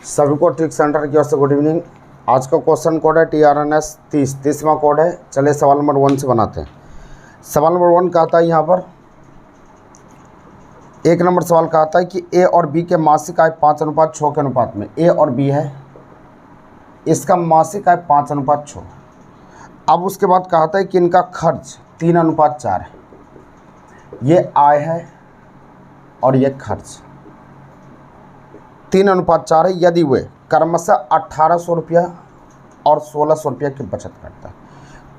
सभी को trick centre की ओर से गुड इवनिंग। आज का क्वेश्चन कोड है TRNS 30वां कोड है। चलिए सवाल नंबर 1 से बनाते हैं। सवाल नंबर 1 कहता है यहाँ पर 1 नंबर सवाल कहता है कि A और B के मासिक आय 5:6 के अनुपात में। A और B है, इसका मासिक आय 5:6। अब उसके बाद कहता है कि इनका खर्च 3:4 है। ये आय है और ये खर्च 3:4 है। यदि वे क्रमशः 1800 रुपया और 1600 रुपया की बचत करता है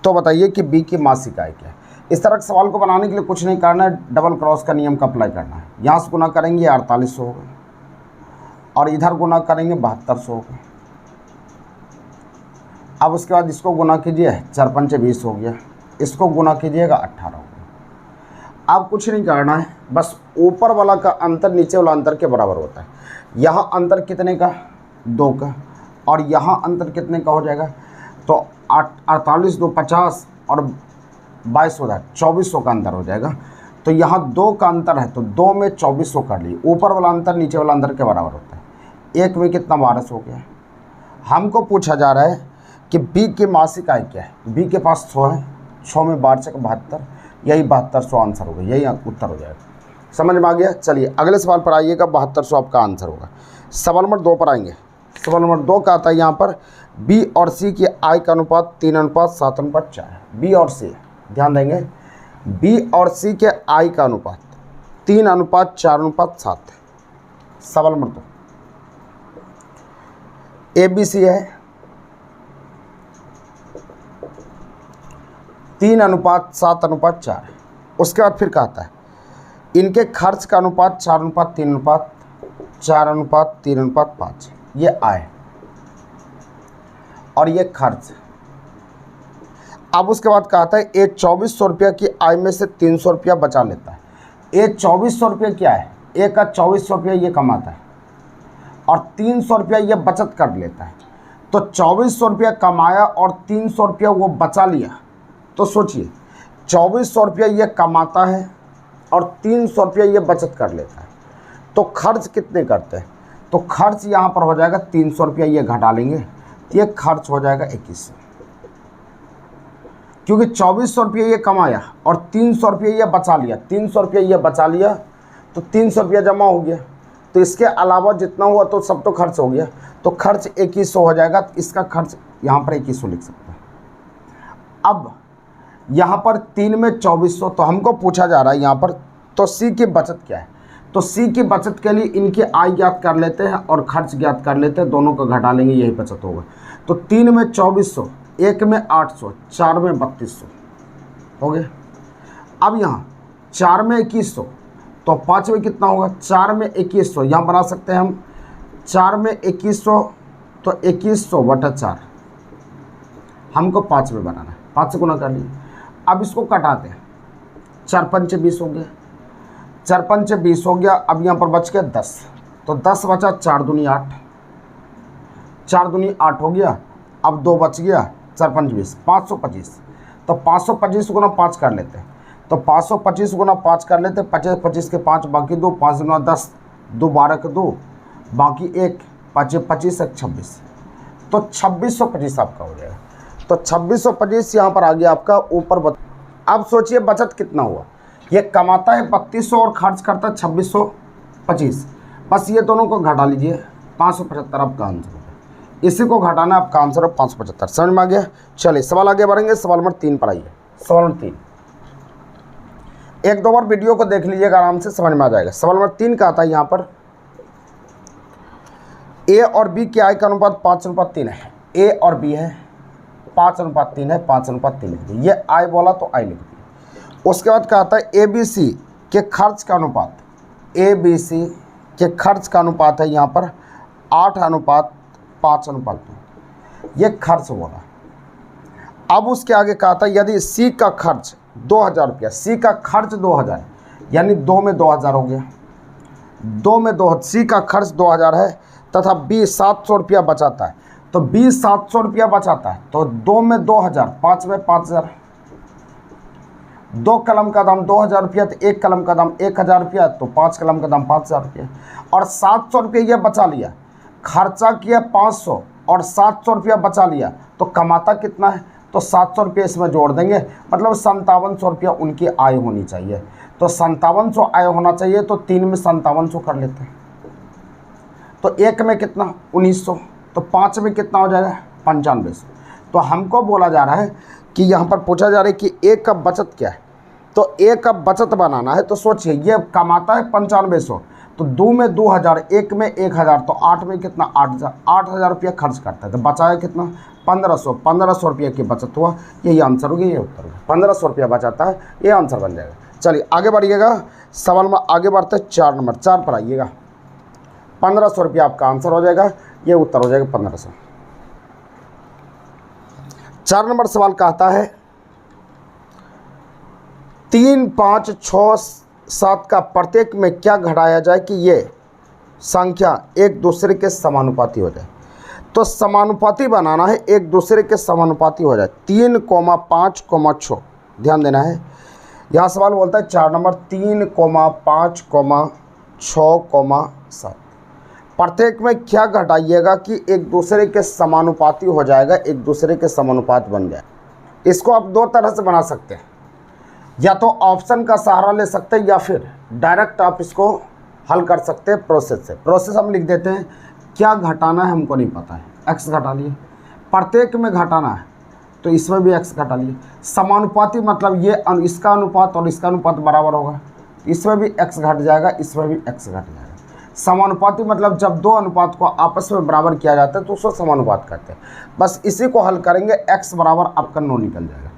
तो बताइए कि बी की मासिक आय क्या है। इस तरह के सवाल को बनाने के लिए कुछ नहीं करना है, डबल क्रॉस का नियम का अप्लाई करना है। यहाँ से गुना करेंगे 4800 होगा और इधर गुना करेंगे 7200 होगा। अब उसके बाद इसको गुना कीजिए, 4×5 20 हो गया। इसको गुना कीजिएगा 18 होगा। अब कुछ नहीं करना है, बस ऊपर वाला का अंतर नीचे वाला अंतर के बराबर होता है। यहाँ अंतर कितने का, 2 का, और यहाँ अंतर कितने का हो जाएगा, तो 48 2 50 और 22 हो जाए 2400 का अंतर हो जाएगा। तो यहाँ 2 का अंतर है तो 2 में 2400 कर लिए। ऊपर वाला अंतर नीचे वाला अंतर के बराबर होता है। 1 में कितना 1200 हो गया। हमको पूछा जा रहा है कि बी की मासिक आय क्या है। बी के पास 100 है, 100 में 12 से 72, यही 7200 आंसर होगा, यही उत्तर हो जाएगा। समझ में आ गया। चलिए अगले सवाल पर आइएगा, 7200 आपका आंसर होगा। सवाल नंबर 2 पर आएंगे। सवाल नंबर 2 का आता है यहाँ पर बी और सी की आय का अनुपात 3:7:4 है। बी और सी, ध्यान देंगे, बी और सी के आय का अनुपात 3:4:7 है। सवाल नंबर 2, ए बी सी है, 3:7:4 है। उसके बाद फिर कहता है इनके खर्च का अनुपात 4:3:4:3:5। ये आय और ये खर्च। अब उसके बाद कहता है ये 2400 रुपया की आय में से 300 रुपया बचा लेता है। ये 2400 रुपया क्या है, एक का 2400 रुपया ये कमाता है और 300 रुपया ये बचत कर लेता है। तो 2400 रुपया कमाया और 300 रुपया वो बचा लिया। तो सोचिए 2400 रुपया ये कमाता है और 300 रुपया ये बचत कर लेता है, तो खर्च कितने करते हैं। तो खर्च यहाँ पर हो जाएगा 300 रुपया ये घटा लेंगे, तो ये खर्च हो जाएगा 2100। क्योंकि 2400 रुपया ये कमाया और 300 रुपया ये बचा लिया, 300 रुपया ये बचा लिया तो 300 रुपया जमा हो गया। तो इसके अलावा जितना हुआ तो सब तो खर्च हो गया, तो खर्च 2100 हो जाएगा। तो इसका खर्च यहाँ पर 2100 लिख सकते हैं। अब यहाँ पर 3 में 2400, तो हमको पूछा जा रहा है यहाँ पर तो सी की बचत क्या है। तो सी की बचत के लिए इनकी आय ज्ञात कर लेते हैं और खर्च ज्ञात कर लेते हैं, दोनों को घटा लेंगे, यही बचत होगा। तो 3 में 2400, 1 में 800, 4 में 3200 हो गया। अब यहाँ 4 में 2100, तो 5 में कितना होगा, 4 में 2100। यहाँ बना सकते हैं हम 4 में 2100, तो 2100/4 हमको 5 में बनाना है। 5 से गुना कर लिए। अब इसको कटाते हैं, 4×5 20 हो गया, 4×5 20 हो गया। अब यहाँ पर बच गया 10, तो 10 बचा, 4 दूनी 8, 4 दूनी 8 हो गया। अब 2 बच गया, 4×5 20, 525। तो 525 गुना 5 कर लेते हैं, तो 525 गुना 5 कर लेते हैं। 25 के 5 बाकी 2, 5 गुना 10, 2 12 के 2 बाकी 1, 25 1 26, तो 2625 आपका हो जाएगा। तो 2625 यहाँ पर आ गया आपका ऊपर। अब सोचिए बचत कितना हुआ। ये कमाता है 3200 और खर्च करता है 2625। बस ये दोनों को घटा लीजिए, 575 आपका आंसर होगा। इसी को घटाना आपका आंसर है 575। समझ में आ गया। चलिए सवाल आगे बढ़ेंगे। सवाल नंबर 3 पर आइए। सवाल नंबर 3 1-2 बार वीडियो को देख लीजिएगा, आराम से समझ में आ जाएगा। सवाल नंबर 3 का आता है यहाँ पर ए और बी की आय का अनुपात 5:3 है। ए और बी है, 5:3 है, 5:3 लिख दिए। ये आय बोला तो आय लिख दिए। उसके बाद कहता है ए बी सी के खर्च का अनुपात, ए बी सी के खर्च का अनुपात है यहाँ पर 8:5:2। ये खर्च बोला। अब उसके आगे कहता है यदि सी का खर्च 2000 रुपया, सी का खर्च 2000 यानी 2 में 2000 हो गया, 2 में 2, सी का खर्च 2000 है तथा बी 700 रुपया बचाता है। तो बी 700 रुपया बचाता है, तो 2 में 2000, 5 में 5000, 2 कलम का दाम 2000 रुपया, तो 1 कलम का दाम 1000 रुपया, तो 5 कलम का दाम 5000 रुपया और 700 रुपया ये बचा लिया। खर्चा किया 500 और 700 रुपया बचा लिया, तो कमाता कितना है, तो 700 रुपये इसमें जोड़ देंगे, मतलब 5700 रुपया उनकी आय होनी चाहिए। तो 5700 आय होना चाहिए, तो 3 में 5700 कर लेते हैं। तो 1 में कितना 1900, तो 5 में कितना हो जाएगा 9500। तो हमको बोला जा रहा है कि यहाँ पर पूछा जा रहा है कि 1 का बचत क्या है, तो 1 का बचत बनाना है। तो सोचिए ये कमाता है 9500, तो 2 में 2000, 1 में 1000, तो 8 में कितना 8000 रुपया खर्च करता है, तो बचाया कितना 1500 रुपये की बचत हुआ। यही आंसर हो गया, ये उत्तर होगा। 1500 रुपया बचाता है, ये आंसर बन जाएगा। चलिए आगे बढ़िएगा, सवाल में आगे बढ़ते हैं। 4 नंबर 4 पर आइएगा। 1500 रुपया आपका आंसर हो जाएगा, ये उत्तर हो जाएगा 1500। 4 नंबर सवाल कहता है 3, 5, 6, 7 का प्रत्येक में क्या घटाया जाए कि ये संख्या एक दूसरे के समानुपाती हो जाए। तो समानुपाती बनाना है, एक दूसरे के समानुपाती हो जाए। 3, 5, 6 ध्यान देना है। यहाँ सवाल बोलता है 4 नंबर 3, 5, 6, 7 प्रत्येक में क्या घटाइएगा कि एक दूसरे के समानुपाती हो जाएगा, एक दूसरे के समानुपात बन जाए। इसको आप 2 तरह से बना सकते हैं, या तो ऑप्शन का सहारा ले सकते हैं, या फिर डायरेक्ट आप इसको हल कर सकते हैं प्रोसेस से। प्रोसेस हम लिख देते हैं, क्या घटाना है हमको नहीं पता है, x घटा लिए। प्रत्येक में घटाना है, तो इसमें भी x घटा लिए। समानुपाती मतलब ये इसका अनुपात और इसका अनुपात बराबर होगा, इसमें भी x घट जाएगा, इसमें भी x घट जाएगा। समानुपाती मतलब जब 2 अनुपात को आपस में बराबर किया जाता है तो उसको समानुपात कहते हैं। बस इसी को हल करेंगे, x बराबर आपका 9 निकल जाएगा।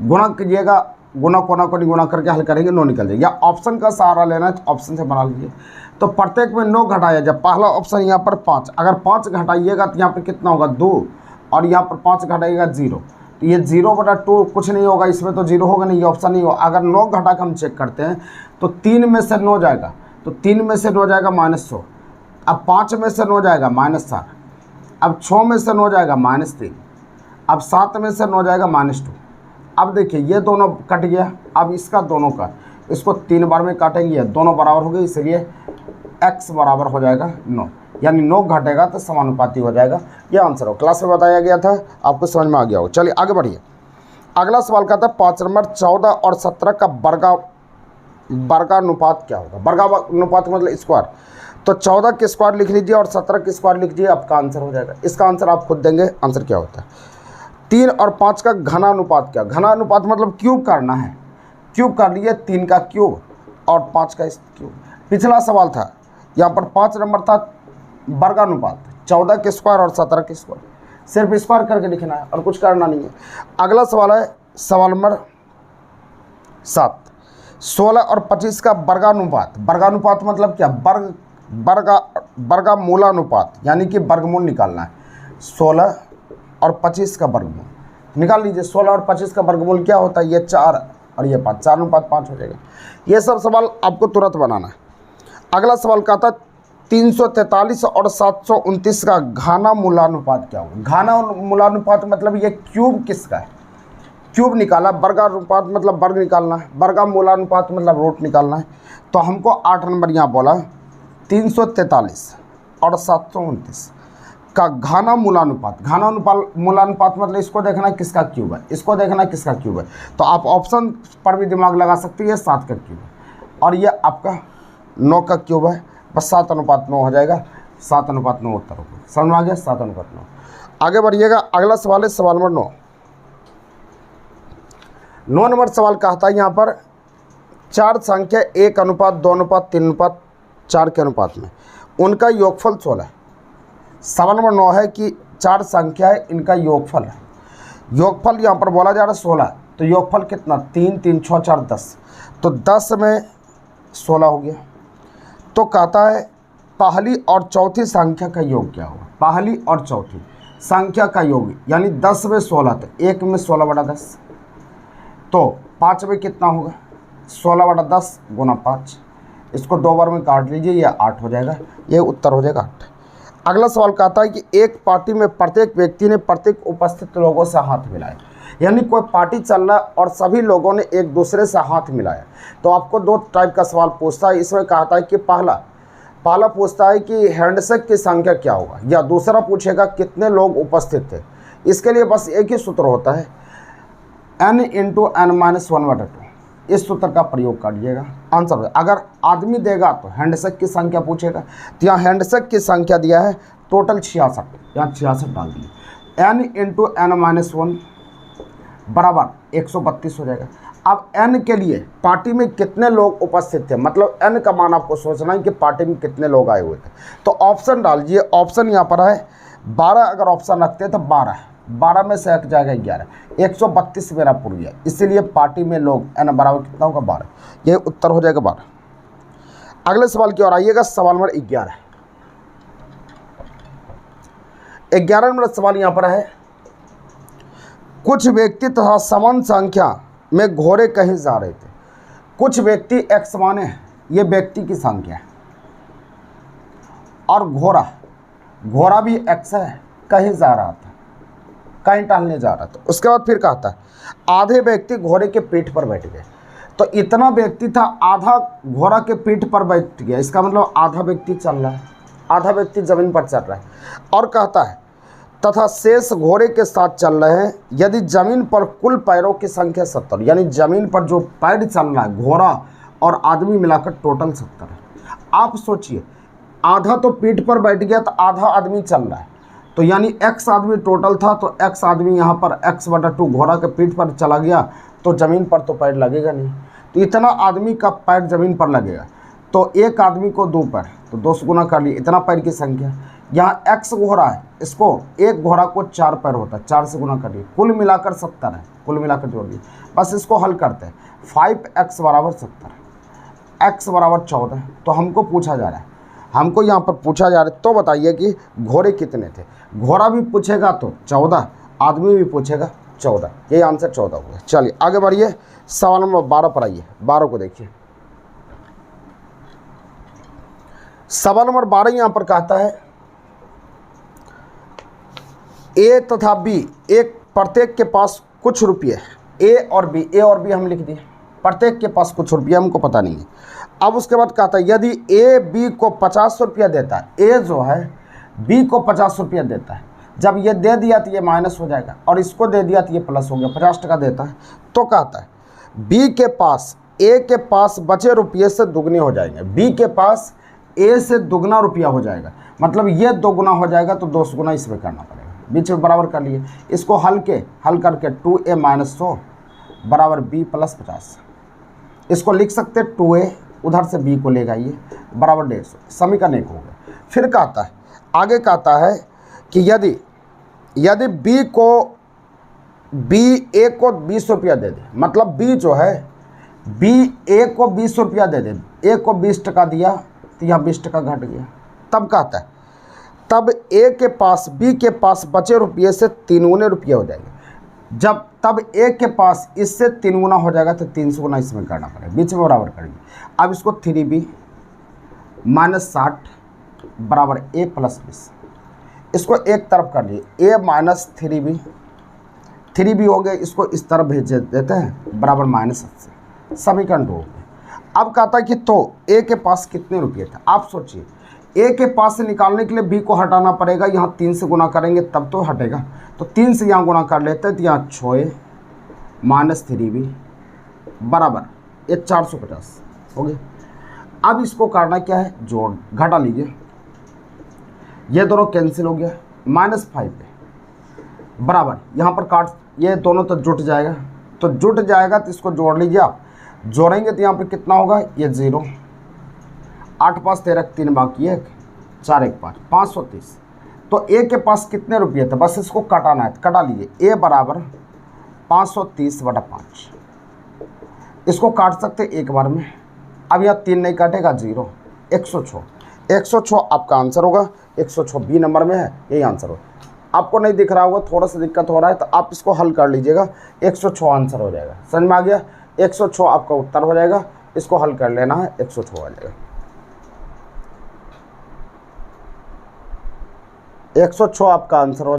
गुणा कीजिएगा, गुणा कोना को नहीं गुणा करके हल करेंगे, 9 निकल जाएगा। या ऑप्शन का सहारा लेना है तो ऑप्शन से बना लीजिए। तो प्रत्येक में 9 घटाया जब पहला ऑप्शन यहाँ पर 5, अगर 5 घटाइएगा तो यहाँ पर कितना होगा 2, और यहाँ पर 5 घटाइएगा 0, तो ये 0/2 कुछ नहीं होगा, इसमें तो 0 होगा नहीं, ये ऑप्शन नहीं होगा। अगर 9 घटा के हम चेक करते हैं तो 3 में से 9 जाएगा, तो 3 में से 9 जाएगा -100। अब 5 में से 9 जाएगा -7, अब 6 में से 9 जाएगा -3, अब 7 में से 9 जाएगा -2। अब देखिए ये दोनों कट गया, अब इसका दोनों का, इसको 3 बार में काटेंगे, दोनों बराबर हो गए, इसलिए x बराबर हो जाएगा 9, यानी 9 घटेगा तो समानुपाती हो जाएगा। ये आंसर हो। क्लास में बताया गया था, आपको समझ में आ गया हो। चलिए आगे बढ़िए। अगला सवाल कहता है 5 नंबर 14 और 17 का वर्गानुपात क्या होगा। वर्गानुपात मतलब स्क्वायर। तो 14 के स्क्वायर लिख लीजिए और 17 के स्क्वायर लिख लीजिए, आपका आंसर हो जाएगा। इसका आंसर आप खुद देंगे, आंसर क्या होता है। 3 और 5 का घनानुपात क्या। घनानुपात मतलब क्यूब करना है, क्यूब कर लिए, 3 का क्यूब और 5 का क्यूब। पिछला सवाल था यहाँ पर 5 नंबर था वर्गानुपात, 14 के स्क्वायर और 17 के स्क्वायर, सिर्फ स्क्वायर करके लिखना है और कुछ करना नहीं है। अगला सवाल है सवाल नंबर 7, 16 और 25 का वर्गानुपात। वर्गानुपात मतलब क्या, वर्गमूलानुपात, यानी कि वर्गमूल निकालना है। 16 और 25 का वर्गमूल निकाल लीजिए। 16 और 25 का वर्गमूल क्या होता है, ये 4 और ये 5, 4:5 हो जाएगा। ये सब सवाल आपको तुरंत बनाना है। अगला सवाल कहता है 343 और 729 का घनामूलानुपात क्या होगा। घनामूलानुपात मतलब ये क्यूब किसका है, क्यूब निकाला। वर्गानुपात मतलब वर्ग निकालना है, वर्गमूलानुपात मतलब रूट निकालना है। तो हमको 8 नंबर यहाँ बोला 343 और 729 का घनामूलानुपात। घनामूलानुपात मतलब इसको देखना किसका क्यूब है, इसको देखना किसका क्यूब है। तो आप ऑप्शन पर भी दिमाग लगा सकते हैं, 7 का क्यूब है और ये आपका 9 का क्यूब है। बस 7:9 हो जाएगा, 7:9 उत्तर होगा। समझ में आ गया, 7:9। आगे बढ़िएगा। अगला सवाल है सवाल नंबर 9। 9 नंबर सवाल कहता है यहाँ पर 4 संख्या 1:2:3:4 के अनुपात में उनका योगफल 16 है। सवाल नंबर 9 है कि 4 संख्या है, इनका योगफल है। योगफल यहाँ पर बोला जा रहा है 16, तो योगफल कितना 3, 3, 6, 4, 10, तो 10 में 16 हो गया। तो कहता है पहली और चौथी संख्या का योग क्या होगा। पहली और चौथी संख्या का योग यानी 10 में 16, तो 1 में 16/10, तो 5 में कितना होगा 16/10 गुना 5। इसको 2 बार में काट लीजिए, ये 8 हो जाएगा, ये उत्तर हो जाएगा 8। अगला सवाल कहता है कि एक पार्टी में प्रत्येक व्यक्ति ने प्रत्येक उपस्थित लोगों से हाथ मिलाया। यानी कोई पार्टी चल रहा है और सभी लोगों ने एक दूसरे से हाथ मिलाया। तो आपको 2 टाइप का सवाल पूछता है। इसमें कहता है कि पहला पूछता है कि हैंडशेक की संख्या क्या होगा, या दूसरा पूछेगा कितने लोग उपस्थित थे। इसके लिए बस एक ही सूत्र होता है, n इंटू एन माइनस 1/2। इस सूत्र का प्रयोग करिएगा, आंसर हो। अगर आदमी देगा तो हैंडशेक की संख्या पूछेगा, तो यहाँ हैंडशेक की संख्या दिया है टोटल 66, यहाँ 66 डाल दिए। n इंटू एन माइनस 1 बराबर 132 हो जाएगा। अब n के लिए पार्टी में कितने लोग उपस्थित थे, मतलब n का मान आपको सोचना है कि पार्टी में कितने लोग आए हुए थे। तो ऑप्शन डालिए, ऑप्शन यहाँ पर है 12, अगर ऑप्शन रखते हैं तो 12 में से हट जाएगा 11, 132 मेरा पूरी है, इसीलिए पार्टी में लोग n बराबर कितना होगा 12, ये उत्तर हो जाएगा 12। अगले सवाल की ओर आइएगा, सवाल नंबर 11। 11 नंबर सवाल यहाँ पर है, कुछ व्यक्ति तथा समान संख्या में घोड़े कहीं जा रहे थे। कुछ व्यक्ति x माने, ये व्यक्ति की संख्या है, और घोड़ा भी x है, कहीं जा रहा था, कहीं टहलने जा रहा था। उसके बाद फिर कहता है आधे व्यक्ति घोड़े के पीठ पर बैठ गए। तो इतना व्यक्ति था, आधा घोड़ा के पीठ पर बैठ गया, इसका मतलब आधा व्यक्ति चल रहा है, आधा व्यक्ति जमीन पर चल रहा है। और कहता है तथा शेष घोड़े के साथ चल रहे हैं यदि जमीन पर कुल पैरों की संख्या 70, यानी जमीन पर जो पैर चल रहा है घोड़ा और आदमी मिलाकर टोटल 70 है। आप सोचिए, आधा तो पीठ पर बैठ गया तो आधा आदमी चल रहा है, तो यानी x आदमी टोटल था, तो x आदमी यहाँ पर x/2 घोड़ा के पीठ पर चला गया, तो ज़मीन पर तो पैर लगेगा नहीं, तो इतना आदमी का पैर ज़मीन पर लगेगा। तो एक आदमी को 2 पैर, तो 2 से गुना कर लिए, इतना पैर की संख्या। यहाँ x घोड़ा है, इसको एक घोड़ा को 4 पैर होता है, 4 से गुना कर लिए, कुल मिलाकर 70 है, कुल मिलाकर जोड़ लिए। बस इसको हल करते हैं, 5x बराबर 70, x बराबर 14। तो हमको पूछा जा रहा है, हमको यहाँ पर पूछा जा रहा है, तो बताइए कि घोड़े कितने थे। घोड़ा भी पूछेगा तो 14, आदमी भी पूछेगा 14, यही आंसर 14 होगा। चलिए आगे बढ़िए, सवाल नंबर 12 पर आइए, 12 को देखिए। सवाल नंबर 12 यहाँ पर कहता है ए तथा बी, एक प्रत्येक के पास कुछ रुपये, ए और बी हम लिख दिए, प्रत्येक के पास कुछ रुपये, हमको पता नहीं है। अब उसके बाद कहता है यदि ए बी को 50 रुपया देता है, ए जो है बी को 50 रुपया देता है, जब ये दे दिया तो ये माइनस हो जाएगा, और इसको दे दिया तो ये प्लस हो गया, 50 टका देता है। तो कहता है बी के पास ए के पास बचे रुपये से दुगने हो जाएंगे, बी के पास ए से दुगना रुपया हो जाएगा, मतलब ये 2 गुना हो जाएगा, तो 2 गुना इसमें करना पड़ेगा, बीच में बराबर कर लिए। इसको हल करके 2a माइनस 100 बराबर b प्लस 50, इसको लिख सकते 2a, उधर से b को ले जाइए बराबर 150, समीकरण 1 हो गया। फिर कहता है, आगे कहता है कि यदि b a को 20 रुपया दे दे, मतलब b जो है b a को 20 रुपया दे दे, a को 20 टका दिया तो यहाँ 20 टका घट गया। तब कहता है तब ए के पास बी के पास बचे रुपये से 3 गुने रुपये हो जाएंगे, जब तब ए के पास इससे 3 गुना हो जाएगा तो 300 गुना इसमें करना पड़ेगा, बीच में बराबर करेंगे। अब इसको 3b माइनस 60 बराबर a प्लस 20, इसको एक तरफ कर लिए, a माइनस 3b हो गया, इसको इस तरफ भेज देते हैं बराबर माइनस 80, समीकरण 2 हो गया। अब कहता है कि तो a के पास कितने रुपये थे। आप सोचिए, ए के पास से निकालने के लिए बी को हटाना पड़ेगा, यहाँ 3 से गुना करेंगे तब तो हटेगा, तो 3 से यहाँ गुना कर लेते हैं, तो यहाँ 6a माइनस 3b बराबर ये 450 हो गया। अब इसको करना क्या है, जोड़, घटा लीजिए, ये दोनों कैंसिल हो गया, -5 बराबर यहाँ पर काट, ये दोनों तो जुट जाएगा, तो इसको जोड़ लीजिए। आप जोड़ेंगे तो यहाँ पर कितना होगा, ये 0, 8 5 13 3 बाकी 1 4 1 5 530। तो ए के पास कितने रुपये थे, बस इसको कटाना है, कटा लीजिए, ए बराबर 530/5, इसको काट सकते एक बार में। अब यह 3 नहीं काटेगा, 0, 106 आपका आंसर होगा, 106 बी नंबर में है, यही आंसर होगा। आपको नहीं दिख रहा होगा, थोड़ा सा दिक्कत हो रहा है, तो आप इसको हल कर लीजिएगा, 106 आंसर हो जाएगा। समझ में आ गया, 106 आपका उत्तर हो जाएगा, इसको हल कर लेना है, 106 आ जाएगा। 106 आपका आंसर हो,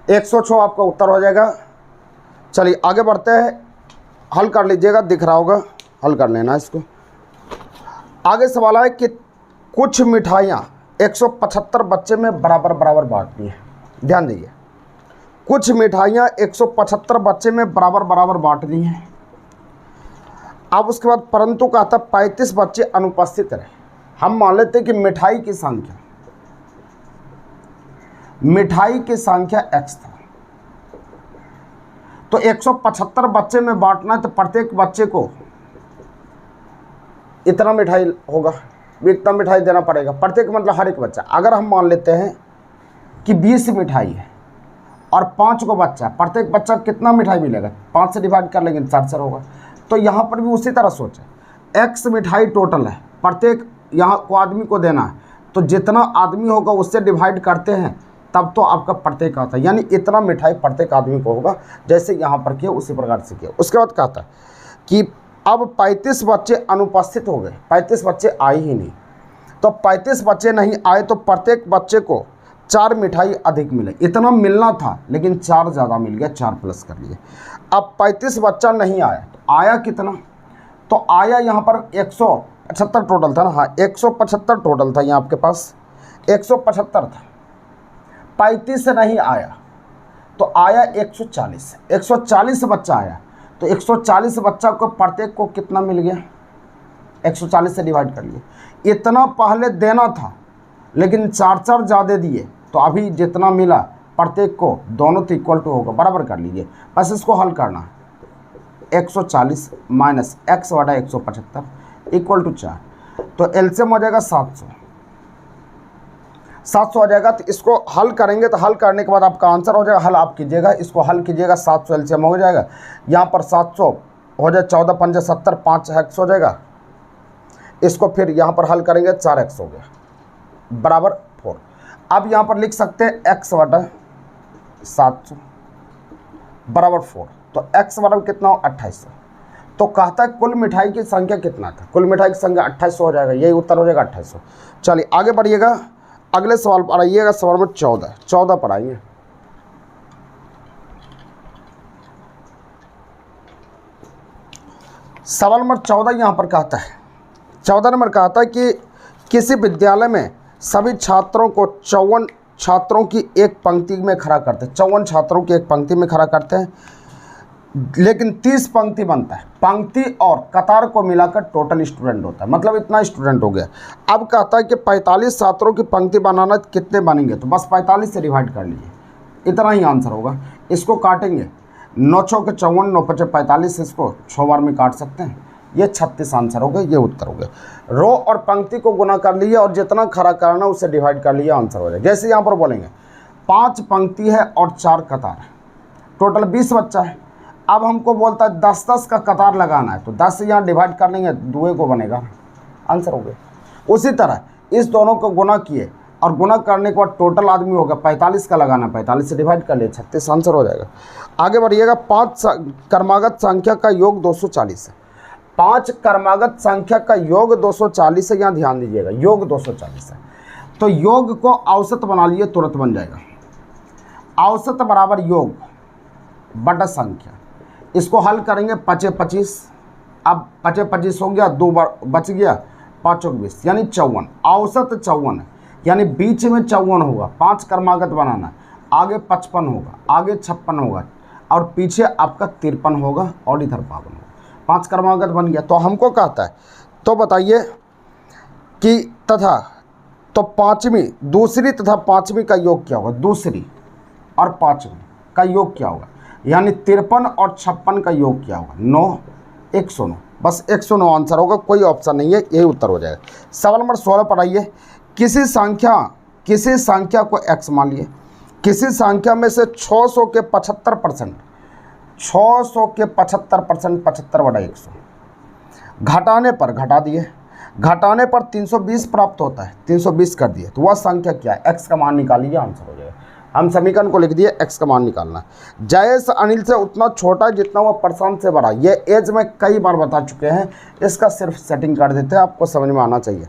106 आपका उत्तर हो जाएगा। चलिए आगे बढ़ते हैं, हल कर लीजिएगा, दिख रहा होगा, हल कर लेना इसको। आगे सवाल है कि कुछ मिठाइयाँ 175 बच्चे में बराबर बराबर बांटनी है। ध्यान दीजिए, कुछ मिठाइयाँ 175 बच्चे में बराबर बराबर बांटनी है। अब उसके बाद परंतु कहा था 35 बच्चे अनुपस्थित रहे। हम मान लेते हैं कि मिठाई की संख्या x था, तो 175 बच्चे में बांटना है, तो प्रत्येक बच्चे को इतना मिठाई होगा, इतना मिठाई देना पड़ेगा प्रत्येक, मतलब हर एक बच्चा। अगर हम मान लेते हैं कि 20 मिठाई है और 5 को बच्चा, प्रत्येक बच्चा कितना मिठाई मिलेगा, 5 से डिवाइड कर लेंगे 4 होगा। तो यहाँ पर भी उसी तरह सोचें, x मिठाई टोटल है, प्रत्येक यहाँ को आदमी को देना है, तो जितना आदमी होगा उससे डिवाइड करते हैं, तब तो आपका प्रत्येक आता है, यानी इतना मिठाई प्रत्येक आदमी को होगा। जैसे यहाँ पर किया उसी प्रकार से किया। उसके बाद कहता है कि अब 35 बच्चे अनुपस्थित हो गए, 35 बच्चे आए ही नहीं। तो 35 बच्चे नहीं आए तो प्रत्येक बच्चे को 4 मिठाई अधिक मिले। इतना मिलना था लेकिन 4 ज़्यादा मिल गया, 4 प्लस कर लिए। अब 35 बच्चा नहीं आया, तो आया कितना, तो आया यहाँ पर 175 टोटल था ना, हाँ 175 टोटल था यहाँ आपके पास, 175 था, 35 से नहीं आया तो आया 140, 140 बच्चा आया, तो 140 बच्चा को प्रत्येक को कितना मिल गया, 140 से डिवाइड कर लिए। इतना पहले देना था लेकिन 4 ज़्यादा दिए, तो अभी जितना मिला प्रत्येक को दोनों तो इक्वल टू होगा, बराबर कर लीजिए। बस इसको हल करना है, 140 माइनस x बटा 175 इक्वल टू 4, तो एलसीएम हो जाएगा 700 हो जाएगा। तो इसको हल करेंगे, तो हल करने के बाद आपका आंसर हो जाएगा, हल आप कीजिएगा, इसको हल कीजिएगा, 700 एलसीएम हो जाएगा। यहाँ पर 700 हो जाए, 14 पंजे 70, 5 x हो जाएगा। इसको फिर यहाँ पर हल करेंगे, 4x हो गया बराबर 4। अब यहाँ पर लिख सकते हैं x बटा 700 बराबर 4, तो x बराबर कितना हो, 2800। तो कहता है कुल मिठाई की संख्या कितना था, कुल मिठाई की संख्या 2800 हो जाएगा, यही उत्तर हो जाएगा 2800। चलिए आगे बढ़िएगा, अगले सवाल पर आइएगा, सवाल नंबर 14 पर आइए। सवाल नंबर 14 यहाँ पर कहता है, 14 नंबर कहता है कि किसी विद्यालय में सभी छात्रों को 54 छात्रों की एक पंक्ति में खड़ा करते हैं, 54 छात्रों की एक पंक्ति में खड़ा करते हैं, लेकिन 30 पंक्ति बनता है। पंक्ति और कतार को मिलाकर टोटल स्टूडेंट होता है, मतलब इतना स्टूडेंट हो गया। अब कहता है कि 45 छात्रों की पंक्ति बनाना कितने बनेंगे, तो बस 45 से डिवाइड कर लीजिए, इतना ही आंसर होगा। इसको काटेंगे, 9 चौके 54, 9 पचे 45, इसको 6 बार में काट सकते हैं, ये 36 आंसर हो गया, ये उत्तर हो गया। रो और पंक्ति को गुना कर लिए और जितना खड़ा करना उससे डिवाइड कर लिया, आंसर हो जाए। जैसे यहाँ पर बोलेंगे 5 पंक्ति है और 4 कतार है, टोटल 20 बच्चा है। अब हमको बोलता है 10-10 का कतार लगाना है, तो 10 से यहाँ डिवाइड कर लेंगे, 2 को बनेगा, आंसर हो गया। उसी तरह इस दोनों को गुना किए और गुना करने के बाद टोटल आदमी होगा 45 का लगाना, 45 से डिवाइड कर लिए, 36 आंसर हो जाएगा। आगे बढ़िएगा, 5 क्रमागत संख्या का योग 240 है। 5 क्रमागत संख्या का योग 240 है, यहाँ ध्यान दीजिएगा, योग 240 है। तो योग को औसत बना लिए, तुरंत बन जाएगा। औसत बराबर योग बटा संख्या, इसको हल करेंगे, 5 25, अब 5 25 हो गया, 2 बार बच गया, 5 20 यानी 54। औसत 54 है, यानी बीच में 54 होगा। 5 क्रमागत बनाना, आगे 55 होगा, आगे 56 होगा और पीछे आपका 53 होगा और इधर 52 होगा। 5 क्रमागत बन गया। तो हमको कहता है, तो बताइए कि तथा तो पाँचवीं, दूसरी तथा पाँचवीं का योग क्या होगा, दूसरी और पाँचवीं का योग क्या होगा, यानी 53 और 56 का योग क्या होगा, 9 109, बस 109 आंसर होगा, कोई ऑप्शन नहीं है, यही उत्तर हो जाएगा। सवाल नंबर 16 पर आइए, किसी संख्या को x मान लिए, किसी संख्या में से 600 के 75%, 600 के 75%, 75 बटा 100 घटाने पर, घटा दिए, घटाने पर 320 प्राप्त होता है, 320 कर दिए, तो वह संख्या क्या है, x का मान निकालिए, आंसर हो जाएगा। हम समीकरण को लिख दिए, x का मान निकालना है। जयेश अनिल से उतना छोटा है जितना वह प्रशांत से बड़ा, ये एज में कई बार बता चुके हैं, इसका सिर्फ सेटिंग कर देते हैं, आपको समझ में आना चाहिए।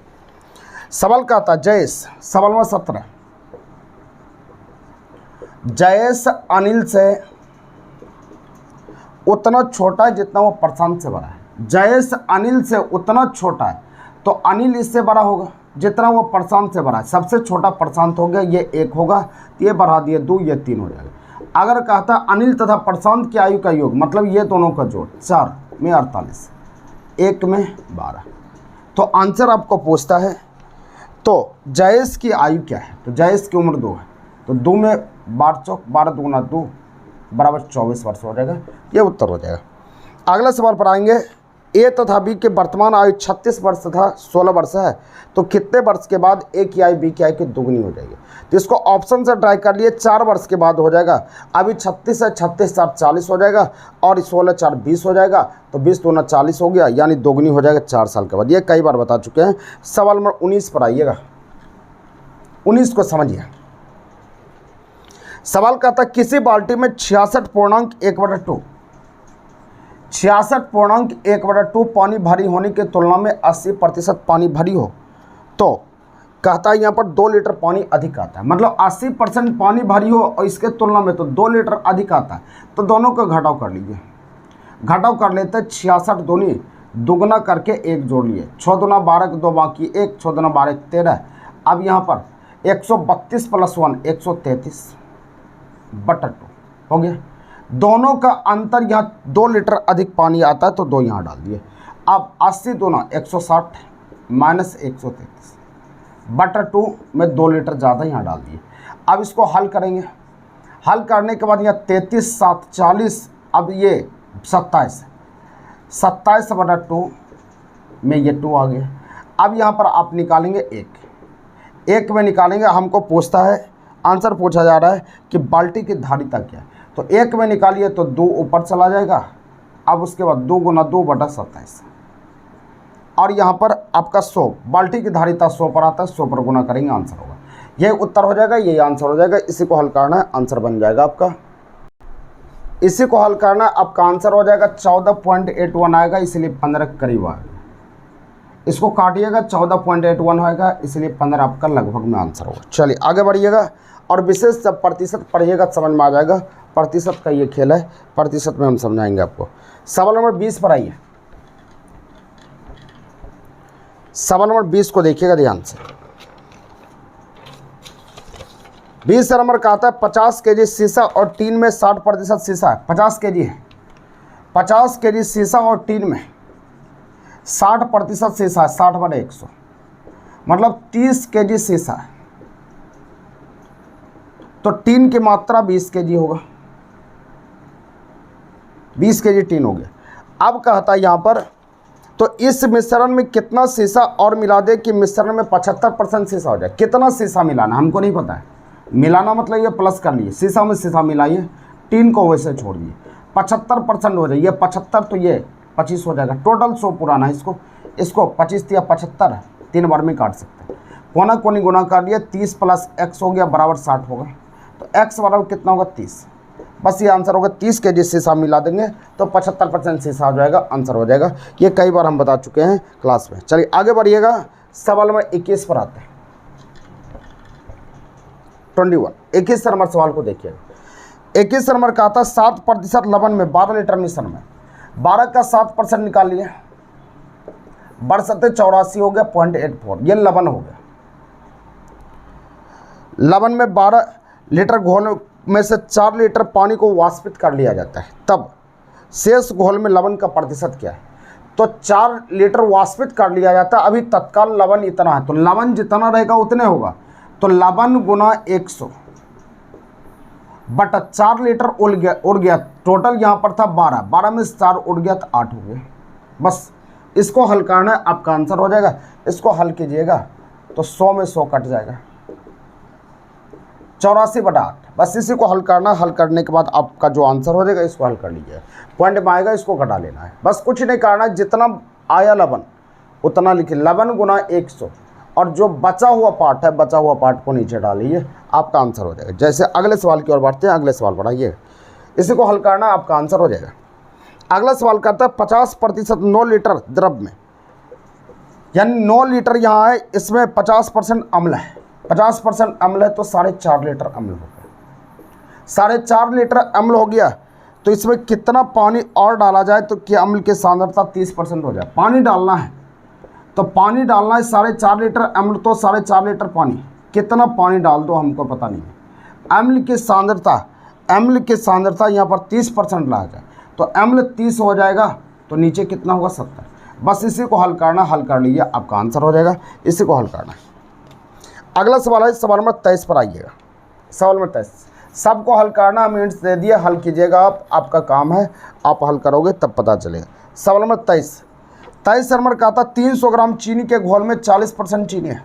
सवाल का आता है जयेश, सवाल में 17, जयेश अनिल से उतना छोटा है जितना वो प्रशांत से बड़ा है। जयेश अनिल से उतना छोटा है, तो अनिल इससे बड़ा होगा, जितना वो परसेंट से भरा है, सबसे छोटा परसेंट हो गया, ये 1 होगा, ये बढ़ा दिए 2, ये 3 हो जाएगा। अगर कहता अनिल तथा प्रशांत की आयु का योग, मतलब ये दोनों का जोड़, 4 में 48, 1 में 12। तो आंसर आपको पूछता है तो जयेश की आयु क्या है, तो जयेश की उम्र 2 है, तो 2 में 12 चौक 12 दूना 2 बराबर 24 वर्ष हो जाएगा, ये उत्तर हो जाएगा। अगला सवाल पर आएंगे। ए तथा बी के वर्तमान आयु 36 वर्ष तथा 16 वर्ष है, तो कितने वर्ष के बाद ए की आयु बी की आयु की दुगनी हो जाएगी। तो इसको ऑप्शन से ट्राई कर लिए, 4 वर्ष के बाद हो जाएगा। अभी 36 है, 36 4 40 हो जाएगा, और 16 4 20 हो जाएगा, तो 20 दूना 40 हो गया, यानी दोगुनी हो जाएगा 4 साल के बाद। ये कई बार बता चुके हैं। सवाल नंबर 19 पर आइएगा, 19 को समझिए। सवाल कहता है किसी बाल्टी में 66.1/2 66.1/2 पानी भरी होने की तुलना में 80% पानी भरी हो, तो कहता है यहाँ पर 2 लीटर पानी अधिक आता है। मतलब 80% पानी भरी हो और इसके तुलना में तो 2 लीटर अधिक आता है। तो दोनों का घटाव कर लीजिए, घटाव कर लेते हैं। 66 दूनी दुगना करके 1 जोड़ लिए, 6 दूना 12 के 2 बाकी 1, 6 दूना 12 13। अब यहाँ पर 132 + 1 133/2 हो गया। दोनों का अंतर, यहाँ 2 लीटर अधिक पानी आता है तो 2 यहाँ डाल दिए। अब 80 दूना 160 माइनस 133/2 में 2 लीटर ज़्यादा यहाँ डाल दिए। अब इसको हल करेंगे, हल करने के बाद यहाँ 33 7 40, अब ये 27/2 में ये 2 आ गया। अब यहाँ पर आप निकालेंगे 1 में निकालेंगे। हमको पूछता है, आंसर पूछा जा रहा है कि बाल्टी की धारिता क्या है, तो 1 में निकालिए तो 2 ऊपर चला जाएगा। अब उसके बाद 2 × 2/27, और यहाँ पर आपका 100, बाल्टी की धारिता 100 पर आता है, 100 पर गुना करेंगे, आंसर होगा। ये उत्तर हो जाएगा, यही आंसर हो जाएगा। इसी को हल करना है, आंसर बन जाएगा आपका। इसी को हल करना है, आपका आंसर हो जाएगा 14.81 आएगा, इसलिए 15 के करीब आएगा। इसको काटिएगा, 14.81 होएगा, इसलिए 15 आपका लगभग में आंसर होगा। चलिए आगे बढ़िएगा, और विशेष जब प्रतिशत पढ़िएगा समझ में आ जाएगा। प्रतिशत का ये खेल है, प्रतिशत में हम समझाएंगे आपको। सवाल नंबर 20 पर आइए। सवाल नंबर 20 को देखिएगा ध्यान से। 20 नंबर का आता है 50 केजी शीशा और टीन में 60% शीशा है। 50 केजी है, 50 केजी शीशा और टीन में 60% शीशा है, 60/100 मतलब 30 केजी शीशा है, तो टीन की मात्रा 20 केजी होगा, 20 केजी टीन हो गया। अब कहता है यहाँ पर, तो इस मिश्रण में कितना शीशा और मिला दे कि मिश्रण में 75% शीशा हो जाए। कितना शीशा मिलाना हमको नहीं पता है, मिलाना मतलब ये प्लस कर लिए, शीशा में शीशा मिलाइए, टीन को वैसे छोड़ दिए, 75% हो जाए। ये 75 तो ये 25 हो जाएगा। टोटल 100 पुराना है, इसको 25 या 75 3 बार में काट सकते हैं। कोना कोनी गुना कर लिया, 30 + x हो गया बराबर 60 होगा, तो x बराबर कितना होगा 30। बस ये आंसर होगा। 30 केजी शीशा मिला देंगे तो 75% शीशा हो जाएगा, आंसर हो जाएगा। ये कई बार हम बता चुके हैं क्लास में। चलिए आगे बढ़िएगा, सवाल नंबर 21 पर आते हैं। 21 नंबर सवाल को देखिएगा। 21 नंबर का आता है 7% लवण में 12 लीटर मिश्रण में 12 का 7% निकाल लिए, बरसते 84 हो गया 0.84, ये लवण हो गया। लवण में 12 लीटर घोल में से 4 लीटर पानी को वाष्पित कर लिया जाता है, तब शेष घोल में लवण का प्रतिशत क्या है। तो 4 लीटर वाष्पित कर लिया जाता है, अभी तत्काल लवण इतना है, तो लवण जितना रहेगा उतने होगा, तो लवण गुना 100 बटा 4 लीटर उड़ गया। टोटल यहाँ पर था 12 में 4 उड़ गया तो 8 हो गया। बस इसको हल करना है, आपका आंसर हो जाएगा। इसको हल कीजिएगा तो 100 में 100 कट जाएगा, 84/8। बस इसी को हल करना, हल करने के बाद आपका जो आंसर हो जाएगा इसको हल कर लीजिएगा। पॉइंट में आएगा, इसको घटा लेना है, बस कुछ नहीं करना है। जितना आया लवण उतना लिखिए, लवण गुना 100, और जो बचा हुआ पार्ट है, बचा हुआ पार्ट को नीचे डालिए, आपका आंसर हो जाएगा। जैसे अगले सवाल की ओर बढ़ते हैं, अगले सवाल बढ़ाइए, इसी को हल करना, आपका आंसर हो जाएगा। अगला सवाल करता है 50% 9 लीटर द्रव में, यानी 9 लीटर यहाँ है, इसमें 50% अम्ल है, 50% अम्ल है तो 4.5 लीटर अम्ल हो गया। 4.5 लीटर अम्ल हो गया, तो इसमें कितना पानी और डाला जाए तो कि अम्ल की सांद्रता 30% हो जाए। पानी डालना है तो पानी डालना है 4.5 लीटर, अम्ल तो 4.5 लीटर पानी। कितना पानी डाल दो हमको पता नहीं है। अम्ल की सांद्रता यहाँ पर 30% ला जाए तो अम्ल 30 हो जाएगा, तो नीचे कितना होगा 70। बस इसी को हल करना, हल कर लीजिए आपका आंसर हो जाएगा। इसी को हल करना है। अगला सवाल है सवाल नंबर 23 पर आइएगा। सवाल नंबर 23 सबको हल करना, हम हिंट्स दे दिए, हल कीजिएगा आप, आपका काम है, आप हल करोगे तब पता चलेगा। सवाल नंबर 23 नंबर कहा था 300 ग्राम चीनी के घोल में 40% चीनी है।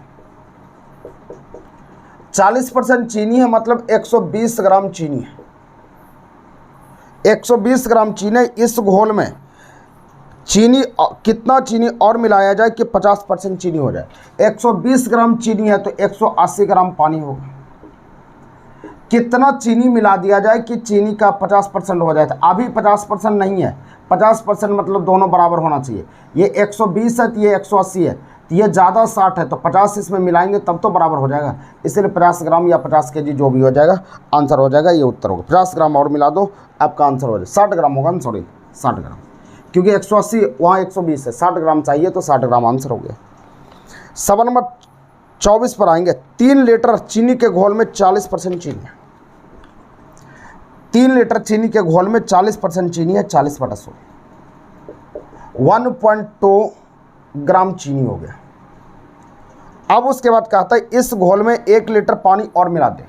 40% चीनी है मतलब 120 ग्राम चीनी है। 120 ग्राम चीनी, इस घोल में चीनी कितना चीनी और मिलाया जाए कि 50% चीनी हो जाए। 120 ग्राम चीनी है तो 180 ग्राम पानी होगा। कितना चीनी मिला दिया जाए कि चीनी का 50% हो जाए। अभी 50% नहीं है, 50% मतलब दोनों बराबर होना चाहिए। ये 120 है तो ये 180 है, तो ये ज़्यादा 60 है, तो 50 इसमें मिलाएंगे तब तो बराबर हो जाएगा। इसलिए 50 ग्राम या 50 केजी जो भी हो जाएगा आंसर हो जाएगा, ये उत्तर होगा। 50 ग्राम और मिला दो आपका आंसर हो जाएगा। 60 ग्राम होगा, सॉरी 60 ग्राम, क्योंकि 180 वहाँ 120 है, 60 ग्राम चाहिए तो 60 ग्राम आंसर हो गया। सवाल नंबर 24 पर आएंगे। 3 लीटर चीनी के घोल में 40% चीनी है। 3 लीटर चीनी के घोल में 40% चीनी है, 40/100 1.2 ग्राम चीनी हो गया। अब उसके बाद कहता है इस घोल में 1 लीटर पानी और मिला दें,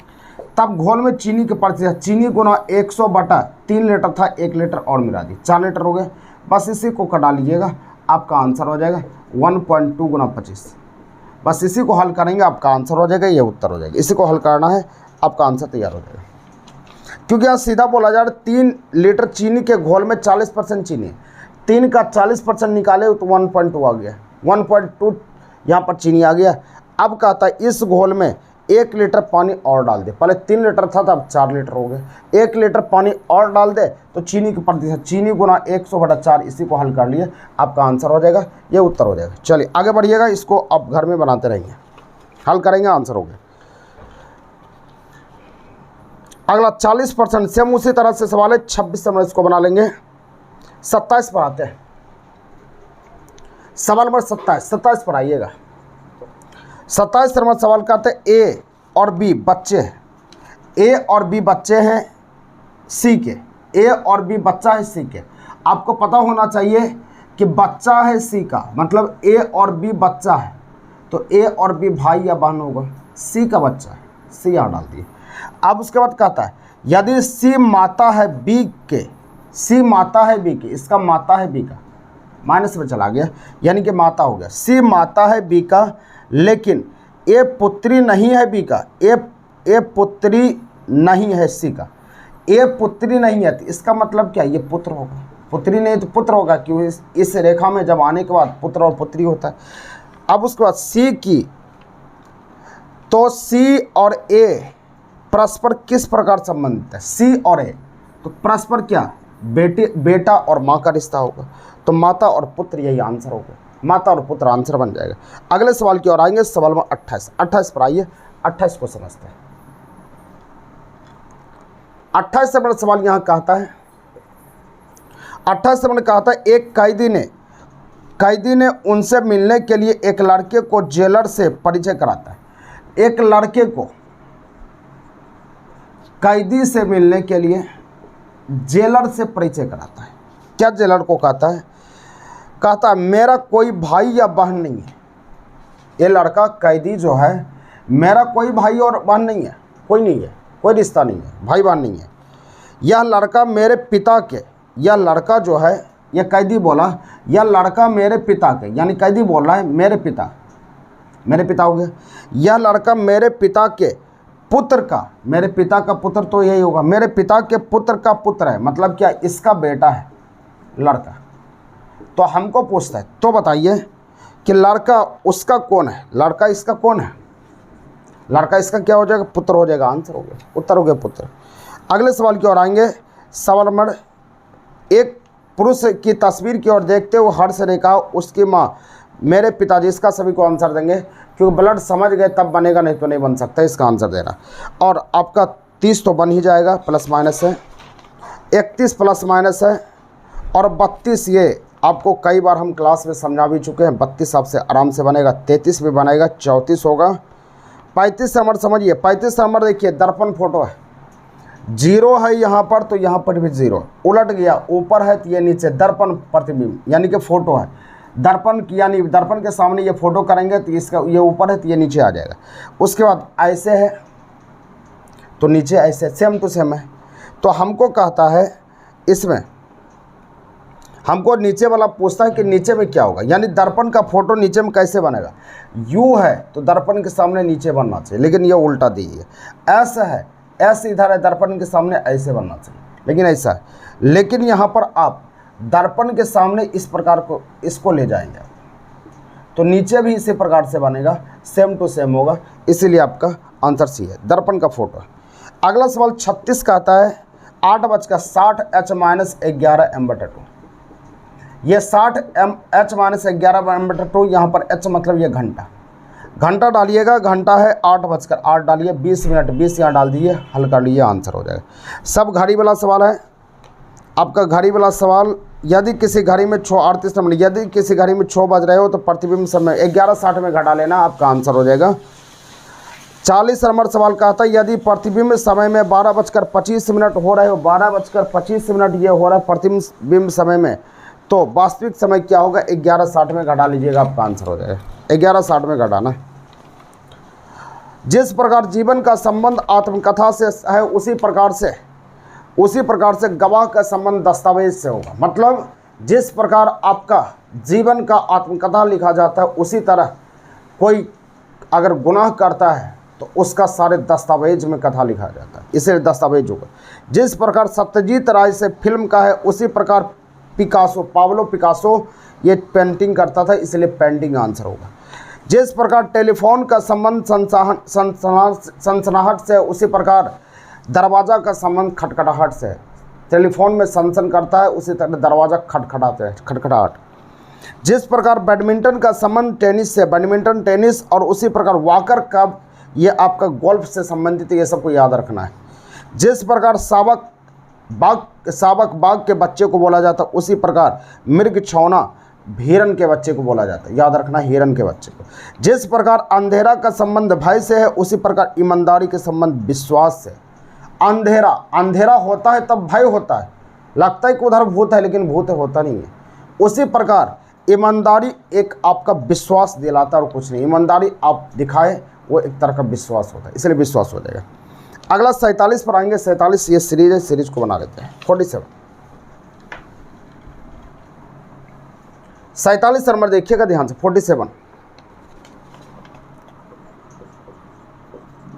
तब घोल में चीनी के प्रतिशत, चीनी गुना 100/3 लीटर था, 1 लीटर और मिला दी, 4 लीटर हो गए। बस इसी को कटा लीजिएगा, आपका आंसर हो जाएगा 1.2 गुना 25। बस इसी को हल करेंगे, आपका आंसर हो जाएगा, ये उत्तर हो जाएगा। इसी को हल करना है, आपका आंसर तैयार हो जाएगा। क्योंकि यहाँ सीधा बोला जा रहा है 3 लीटर चीनी के घोल में 40% चीनी है, 3 का 40% निकाले तो 1.2 आ गया, 1.2 यहाँ पर चीनी आ गया। अब कहता है इस घोल में 1 लीटर पानी और डाल दे। पहले 3 लीटर था, तब 4 लीटर हो गए। 1 लीटर पानी और डाल दे तो चीनी की प्रतिशत, चीनी गुना 100/4, इसी को हल कर लिए, आपका आंसर हो जाएगा, ये उत्तर हो जाएगा। चलिए आगे बढ़िएगा, इसको आप घर में बनाते रहेंगे, हल करेंगे, आंसर हो गया। अगला 40% सेम उसी तरह से सवाल है, 26 नंबर इसको बना लेंगे। 27 पर आते हैं। सवाल नंबर 27 पर आइएगा। 27 नंबर सवाल करते हैं ए और बी बच्चे हैं। ए और बी बच्चे हैं सी के। ए और बी बच्चा है सी के। आपको पता होना चाहिए कि बच्चा है सी का, मतलब ए और बी बच्चा है, तो ए और बी भाई या बहन होगा। सी का बच्चा है, सी यहाँ डाल दिए। अब उसके बाद कहता है यदि सी माता है बी के, सी माता है बी की, इसका माता है बी का, माइनस में चला गया, यानी कि माता हो गया। सी माता है बी का, लेकिन ए पुत्री नहीं है बी का। ए पुत्री नहीं है सी का। ए पुत्री नहीं है, तो इसका मतलब क्या, ये पुत्र होगा। पुत्री नहीं तो पुत्र होगा, क्योंकि इस रेखा में जब आने के बाद पुत्र और पुत्री होता है। अब उसके बाद सी की, तो सी और ए परस्पर किस प्रकार संबंधित है। सी और ए तो परस्पर क्या, बेटा और माँ का रिश्ता होगा, तो माता और पुत्र, यही आंसर होगा। माता और पुत्र आंसर बन जाएगा। अगले सवाल की ओर आएंगे, सवाल में 28 पर आइए, 28 को समझते हैं। 28 से बड़ा सवाल यहाँ कहता है, 28 से बड़ा कहता है एक कैदी ने उनसे मिलने के लिए एक लड़के को जेलर से परिचय कराता है। एक लड़के को कैदी से मिलने के लिए जेलर से परिचय कराता है। क्या जेलर को कहता है, कहता है मेरा कोई भाई या बहन नहीं है। ये लड़का कैदी जो है, मेरा कोई भाई और बहन नहीं है, कोई नहीं है, कोई रिश्ता नहीं है, भाई बहन नहीं है। यह लड़का मेरे पिता के, यह लड़का जो है, यह कैदी बोला, यह लड़का मेरे पिता के, यानी कैदी बोल रहा है मेरे पिता हो गया। यह लड़का मेरे पिता के पुत्र का, मेरे पिता का पुत्र तो यही होगा, मेरे पिता के पुत्र का पुत्र है, मतलब क्या, इसका बेटा है लड़का। तो हमको पूछता है, तो बताइए कि लड़का उसका कौन है, लड़का इसका कौन है। लड़का इसका क्या हो जाएगा, पुत्र हो जाएगा, आंसर हो गया, उत्तर हो गया पुत्र। अगले सवाल की ओर आएंगे। सवाल नंबर 1, पुरुष की तस्वीर की ओर देखते हुए हर्ष ने कहा उसकी माँ मेरे पिताजी। इसका सभी को आंसर देंगे, क्योंकि ब्लड समझ गए तब बनेगा, नहीं तो नहीं बन सकता, इसका आंसर देना। और आपका 30 तो बन ही जाएगा, प्लस माइनस है, 31 प्लस माइनस है, और 32 ये आपको कई बार हम क्लास में समझा भी चुके हैं। 32 आपसे आराम से बनेगा, 33 भी बनेगा, 34 होगा। 35 नंबर समझिए, 35 नंबर देखिए दर्पण फोटो है, 0 है यहाँ पर तो यहाँ पर भी 0, उलट गया, ऊपर है तो ये नीचे, दर्पण प्रतिबिंब यानी कि फ़ोटो है। दर्पण की यानी दर्पण के सामने ये फ़ोटो करेंगे तो इसका ये ऊपर है तो ये नीचे आ जाएगा। उसके बाद ऐसे है तो नीचे ऐसे, सेम टू सेम है। तो हमको कहता है इसमें, हमको नीचे वाला पूछता है कि नीचे में क्या होगा, यानी दर्पण का फोटो नीचे में कैसे बनेगा। यू है तो दर्पण के सामने नीचे बनना चाहिए, लेकिन ये उल्टा दी है। ऐसा है, ऐसे इधर है, दर्पण के सामने ऐसे बनना चाहिए, लेकिन ऐसा है। लेकिन यहाँ पर आप दर्पण के सामने इस प्रकार को इसको ले जाएंगे तो नीचे भी इसी प्रकार से बनेगा, सेम टू सेम होगा, इसीलिए आपका आंसर सी है, दर्पण का फोटो। अगला सवाल 36 का आता है 8:60 H-11 ये 60 H-11 यहाँ पर H मतलब ये घंटा, घंटा डालिएगा, घंटा है 8:08 डालिए, 20 मिनट 20 यहाँ डाल दिए, हल कर लिए, आंसर हो जाएगा। सब घड़ी वाला सवाल है आपका, घड़ी वाला सवाल। यदि किसी घड़ी में 38 नंबर, यदि किसी घड़ी में 6 बज रहे हो तो प्रतिबिंब समय 11:60 में घटा लेना, आपका आंसर हो जाएगा। 40 नंबर सवाल कहता है यदि प्रतिबिंब समय में 12:25 हो रहे हो, 12:25 ये हो रहा है प्रतिबिंब समय में, तो वास्तविक समय क्या होगा, 11:60 में घटा लीजिएगा, आपका आंसर हो जाएगा। 11:60 में घटाना। जिस प्रकार जीवन का संबंध आत्मकथा से है उसी प्रकार से गवाह का संबंध दस्तावेज से होगा। मतलब जिस प्रकार आपका जीवन का आत्मकथा लिखा जाता है, उसी तरह कोई अगर गुनाह करता है तो उसका सारे दस्तावेज में कथा लिखा जाता है, इसे दस्तावेज होगा। जिस प्रकार सत्यजीत राय से फिल्म का है, उसी प्रकार पाब्लो पिकासो ये पेंटिंग करता था, इसलिए पेंटिंग आंसर होगा। जिस प्रकार टेलीफोन का संबंध सनसनाहट से, उसी प्रकार दरवाज़ा का संबंध खटखटाहट से है। टेलीफोन में सनसन करता है, उसी तरह दरवाज़ा खटखटाता है, खटखटाहट। जिस प्रकार बैडमिंटन का संबंध टेनिस से, बैडमिंटन टेनिस, और उसी प्रकार वॉकर कप ये आपका गोल्फ से संबंधित, ये सबको याद रखना है। जिस प्रकार सावक बाघ के बच्चे को बोला जाता है, उसी प्रकार मृग छौना हिरन के बच्चे को बोला जाता है, याद रखना, हिरन के बच्चे को। जिस प्रकार अंधेरा का संबंध भय से है, उसी प्रकार ईमानदारी के संबंध विश्वास से। अंधेरा होता है तब भय होता है, लगता है कि उधर भूत है लेकिन भूत होता नहीं है। उसी प्रकार ईमानदारी एक आपका विश्वास दिलाता है और कुछ नहीं, ईमानदारी आप दिखाए वो एक तरह का विश्वास होता है, इसलिए विश्वास हो जाएगा। अगला 47 पर आएंगे। 47 ये सीरीज है, सीरीज को बना लेते हैं। 47 नंबर देखिएगा ध्यान से। 47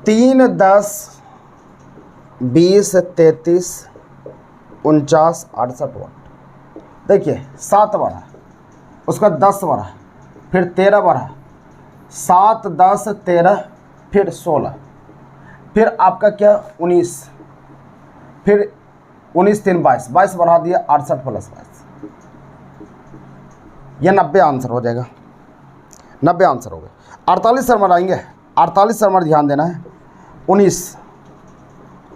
3, 10, 20, 33, 49, 68 वाट। देखिए 7 बढ़ा, उसका 10 बढ़ा, फिर 13 बढ़ा, 7, 10, 13, फिर 16, फिर आपका क्या 19, फिर 19, 3, 22, 22 बढ़ा दिया, 68 + 22, यह 90 आंसर हो जाएगा। 90 आंसर हो गए। 48 नंबर आएंगे। 48 नंबर ध्यान देना है। 19,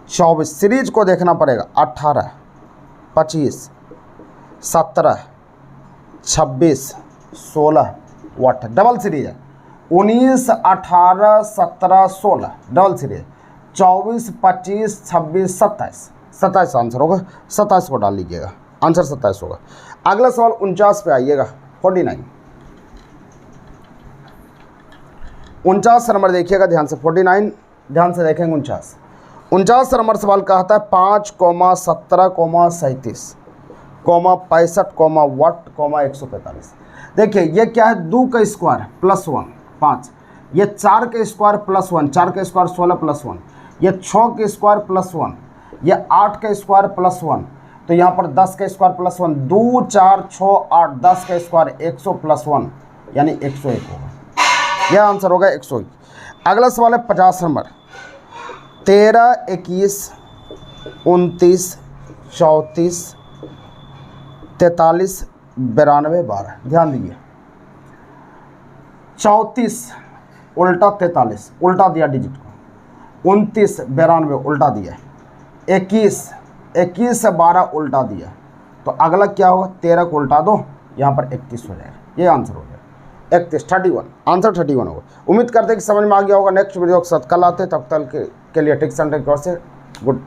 24 सीरीज को देखना पड़ेगा। 18, 25, 17, 26, 16 वाट डबल सीरीज है। 19, 18, 17, 16 डबल सीरीज। 24, 25, 26, 27, 27 आंसर होगा। 27 को डाल लीजिएगा, आंसर 27 होगा। अगला सवाल 49 पे आइएगा। 49 नंबर देखिएगा ध्यान से। 49 ध्यान से देखेंगे। 49 नंबर सवाल कहता है 5, 17, 37, 65, वाट, 145। देखिए ये क्या है, 2 का स्क्वायर +1 5, ये 4 के स्क्वायर +1, 4 के स्क्वायर 16 +1, ये 6 के स्क्वायर +1, ये 8 के स्क्वायर +1, तो यहाँ पर 10 के स्क्वायर +1, 2, 4, 6, 8, 10 के स्क्वायर 100 +1 यानी 101 होगा। यह आंसर होगा 101। अगला सवाल है 50 नंबर। 13, 21, 29, 34, 43, 92, 12। ध्यान दीजिए 34 उल्टा 43 उल्टा दिया डिजिट को, 29 92 उल्टा दिया, 21 से 12 उल्टा दिया, तो अगला क्या होगा, 13 को उल्टा दो यहाँ पर 31 हो जाएगा, ये आंसर हो गया 31, 31, आंसर 31 होगा। उम्मीद करते हैं कि समझ में आ गया होगा। नेक्स्ट वीडियो के साथ कल आते, तब तक के लिए टेक सेंटर की ओर से गुड